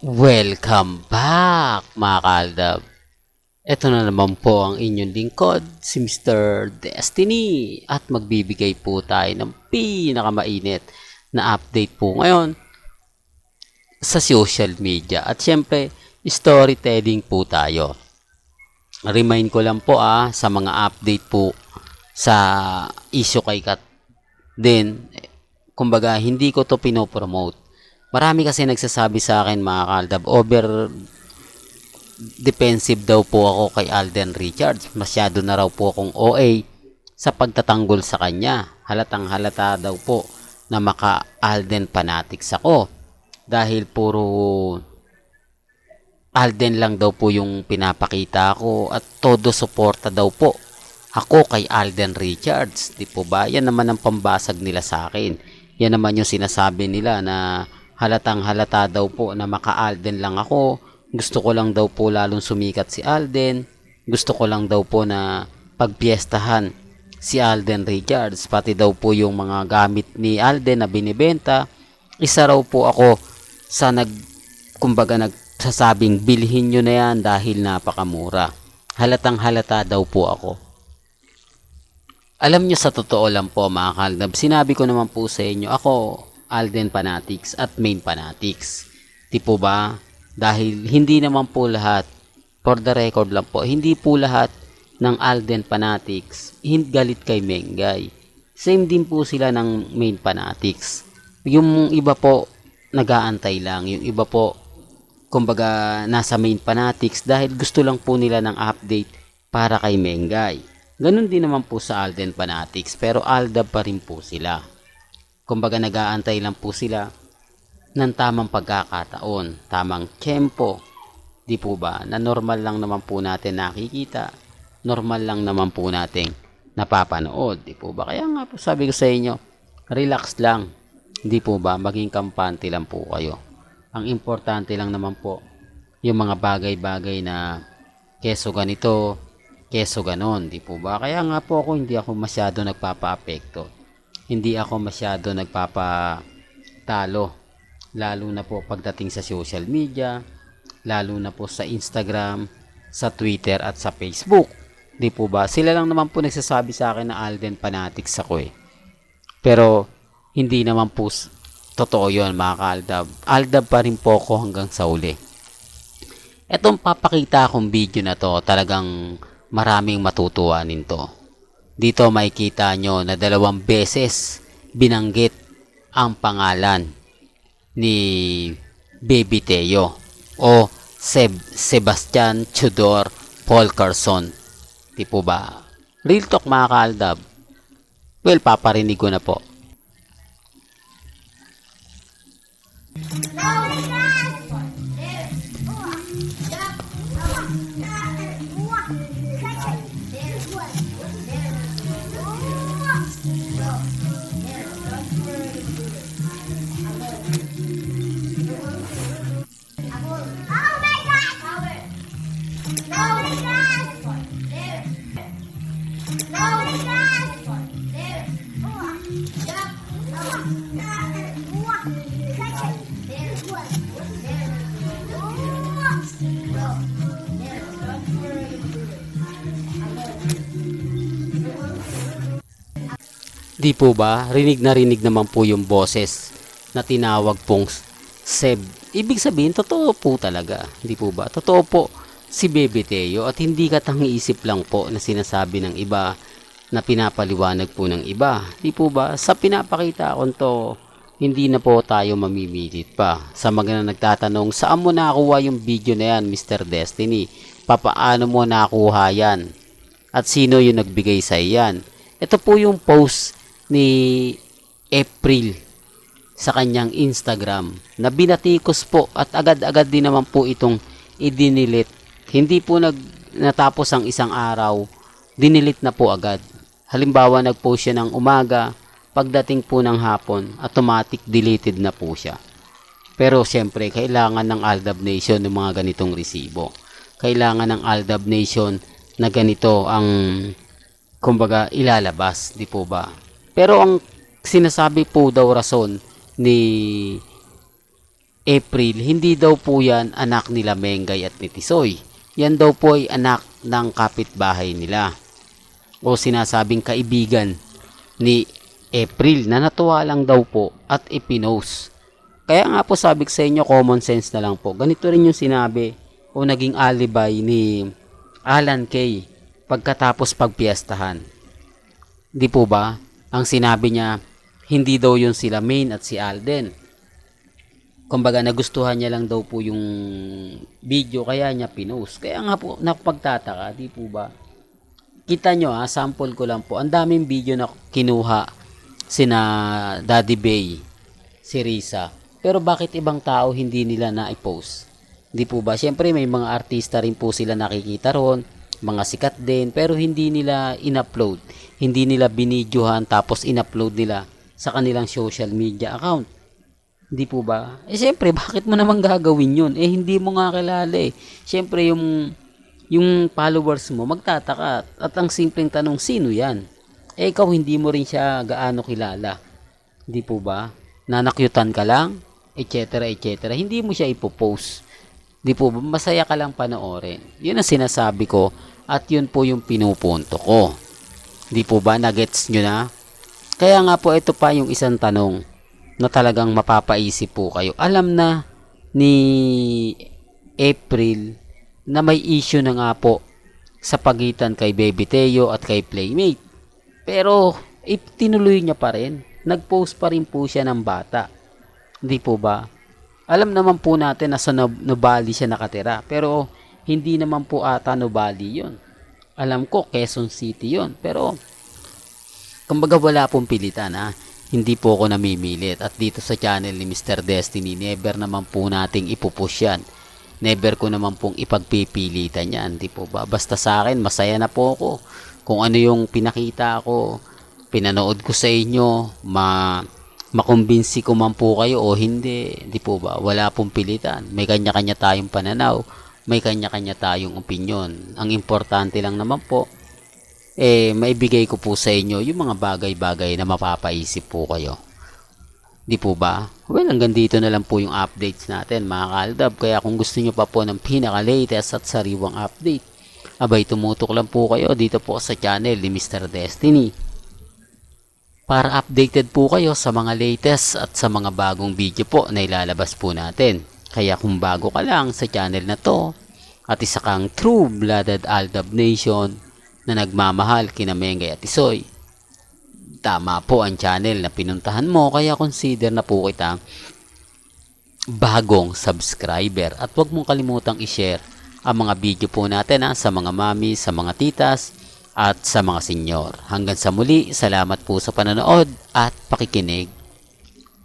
Welcome back mga kaaldab. Ito na naman po ang inyong lingkod, si Mr. Destiny. At magbibigay po tayo ng pinakamainit na update po ngayon sa social media. At syempre, storytelling po tayo. Remind ko lang po sa mga update po sa issue kay Kat din. Kumbaga, hindi ko to pinopromote. Marami kasi nagsasabi sa akin mga kaaldab, over defensive daw po ako kay Alden Richards. Masyado na raw po akong OA sa pagtatanggol sa kanya. Halatang halata daw po na maka Alden fanatics ako. Dahil puro Alden lang daw po yung pinapakita ko at todo suporta daw po ako kay Alden Richards. Di po ba? Yan naman ang pambasag nila sa akin. Yan naman yung sinasabi nila na halatang halata daw po na maka Alden lang ako. Gusto ko lang daw po lalong sumikat si Alden. Gusto ko lang daw po na pagpiestahan si Alden Richards. Pati daw po yung mga gamit ni Alden na binibenta. Isa raw po ako sa kumbaga nagsasabing bilhin nyo na yan dahil napakamura. Halatang halata daw po ako. Alam nyo, sa totoo lang po mga kaaldab, sinabi ko naman po sa inyo, ako Alden fanatics at main fanatics. Di po ba? Dahil hindi naman po lahat, for the record lang po, hindi po lahat ng Alden fanatics galit kay Mengay. Same din po sila ng main fanatics. Yung iba po nag-aantay lang, yung iba po kumbaga nasa main fanatics dahil gusto lang po nila ng update para kay Mengay. Ganun din naman po sa Alden fanatics, pero Aldab pa rin po sila. Kumbaga nag-aantay lang po sila ng tamang pagkakataon, tamang tempo, di po ba, na normal lang naman po natin nakikita, normal lang naman po natin napapanood, di po ba? Kaya nga po sabi ko sa inyo, relax lang, di po ba, maging kampante lang po kayo. Ang importante lang naman po, yung mga bagay-bagay na keso ganito, keso ganon, di po ba? Kaya nga po ako, hindi ako masyado nagpapa-apekto, hindi ako masyado nagpapatalo, lalo na po pagdating sa social media, lalo na po sa Instagram, sa Twitter at sa Facebook. Di po ba? Sila lang naman po nagsasabi sa akin na Alden fanatics ako eh. Pero hindi naman po totoo yun mga kaaldab. Aldab pa rin po ako hanggang sa uli. Etong papakita akong video na to, talagang maraming matutuwanin to. Dito makikita nyo na 2 beses binanggit ang pangalan ni Baby Teo o Sebastian Tudor Paul Carson. Di po ba? Real talk mga kaaldab. Well, paparinig ko na po. Di po ba? Rinig na rinig naman po yung boses na tinawag pong Seb. Ibig sabihin, totoo po talaga. Di po ba? Totoo po si Bebe Teo at hindi katang-isip lang po na sinasabi ng iba na pinapaliwanag po ng iba. Di po ba? Sa pinapakita ko to, hindi na po tayo mamimilit pa. Sa mga nagtatanong, saan mo nakuha yung video na yan, Mr. Destiny? Papaano mo nakuha yan? At sino yung nagbigay sa iyan? Ito po yung post ni April sa kanyang Instagram na binatikos po at agad-agad din naman po itong idinilit. Hindi po natapos ang isang araw, dinilit na po agad. Halimbawa, nag-post siya ng umaga, pagdating po ng hapon, automatic deleted na po siya. Pero siyempre, kailangan ng Aldab Nation ng mga ganitong resibo. Kailangan ng Aldab Nation na ganito ang kumbaga ilalabas, di po ba? Pero ang sinasabi po daw rason ni April, hindi daw po yan anak nila Mengay at ni Tisoy. Yan daw po ay anak ng kapitbahay nila o sinasabing kaibigan ni April na natuwa lang daw po at ipinost. Kaya nga po sabi ko sa inyo, common sense na lang po. Ganito rin yung sinabi o naging alibay ni Alan Kay pagkatapos pagpiestahan. Di po ba? Ang sinabi niya, hindi daw yun sila Main at si Alden. Kumbaga nagustuhan niya lang daw po yung video kaya niya pinost. Kaya nga po nakapagtataka, di po ba? Kita nyo sample ko lang po. Ang daming video na kinuha sina Daddy Bay, si Risa. Pero bakit ibang tao hindi nila na-post? Di po ba? Siyempre may mga artista rin po sila nakikita ron, mga sikat din, pero hindi nila in-upload. Hindi nila binidyohan tapos in-upload nila sa kanilang social media account. Di po ba? Siyempre, bakit mo naman gagawin yun? Hindi mo nga kilala Siyempre, yung followers mo, magtataka. At ang simpleng tanong, sino yan? Ikaw, hindi mo rin siya gaano kilala. Di po ba? Nanakyutan ka lang, etc. etc. Hindi mo siya ipopost. Di po ba? Masaya ka lang panoorin. Yun ang sinasabi ko at yun po yung pinupunto ko. Di po ba? Nagets nyo na? Kaya nga po, ito pa yung isang tanong na talagang mapapaisip po kayo. Alam na ni April na may issue na nga po sa pagitan kay Baby Teo at kay Playmate. Pero tinuloy niya pa rin. Nag-post pa rin po siya ng bata. Hindi po ba? Alam naman po natin na sa Nubali siya nakatira. Pero hindi naman po ata Nubali yun. Alam ko Quezon City yun. Pero kumbaga wala pong pilitan Hindi po ako namimilit at dito sa channel ni Mr. Destiny, never naman po nating ipupush yan. Never ko naman pong ipagpipilitan yan, di po ba? Basta sa akin, masaya na po ako. Kung ano yung pinakita ko, pinanood ko sa inyo, makumbinsi ko man po kayo o hindi, di po ba? Wala pong pilitan. May kanya-kanya tayong pananaw, may kanya-kanya tayong opinion. Ang importante lang naman po, maibigay ko po sa inyo yung mga bagay-bagay na mapapaisip po kayo. Di po ba? Well, hanggang dito na lang po yung updates natin mga kaaldab. Kaya kung gusto nyo pa po ng pinaka-latest at sariwang update, abay tumutok lang po kayo dito po sa channel ni Mr. Destiny. Para updated po kayo sa mga latest at sa mga bagong video po na ilalabas po natin. Kaya kung bago ka lang sa channel na to, at isa kang true-blooded Aldab Nation, na nagmamahal kina Mengay at Tisoy, tama po ang channel na pinuntahan mo, kaya consider na po kita bagong subscriber at huwag mong kalimutang i-share ang mga video po natin sa mga mami, sa mga titas at sa mga senyor. Hanggang sa muli, salamat po sa panonood at pakikinig.